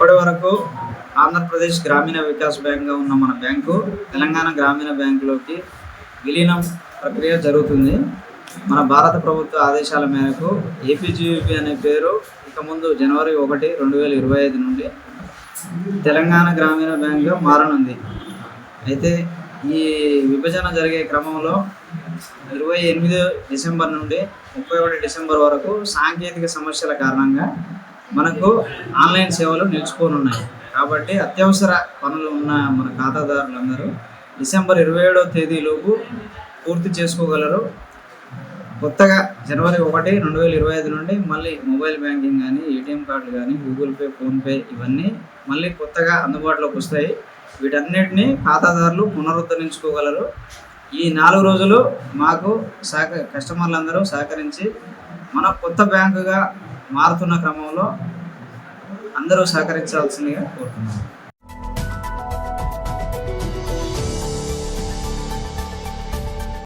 ఇప్పటి వరకు ఆంధ్రప్రదేశ్ గ్రామీణ వికాస్ బ్యాంక్గా ఉన్న మన బ్యాంకు తెలంగాణ గ్రామీణ బ్యాంకులోకి విలీనం ప్రక్రియ జరుగుతుంది. మన భారత ప్రభుత్వ ఆదేశాల మేరకు ఏపీజీయూపీ అనే పేరు ఇక ముందు జనవరి 1, 2025 నుండి తెలంగాణ గ్రామీణ బ్యాంక్గా మారనుంది. అయితే ఈ విభజన జరిగే క్రమంలో 28 డిసెంబర్ నుండి 31 డిసెంబర్ వరకు సాంకేతిక సమస్యల కారణంగా మనకు ఆన్లైన్ సేవలు నిలిచిపోనున్నాయి. కాబట్టి అత్యవసర పనులు ఉన్న మన ఖాతాదారులందరూ డిసెంబర్ 27వ తేదీలోపు పూర్తి చేసుకోగలరు. కొత్తగా జనవరి 1, 2025 నుండి మళ్ళీ మొబైల్ బ్యాంకింగ్ కానీ, ఏటీఎం కార్డులు కానీ, గూగుల్ పే, ఫోన్పే ఇవన్నీ మళ్ళీ కొత్తగా అందుబాటులోకి వస్తాయి. వీటన్నిటిని ఖాతాదారులు పునరుద్ధరించుకోగలరు. ఈ 4 రోజులు మాకు కస్టమర్లందరూ సహకరించి మన కొత్త బ్యాంకుగా మారుతున్న క్రమంలో అందరూ సహకరించాల్సిందిగా కోరుతున్నాను.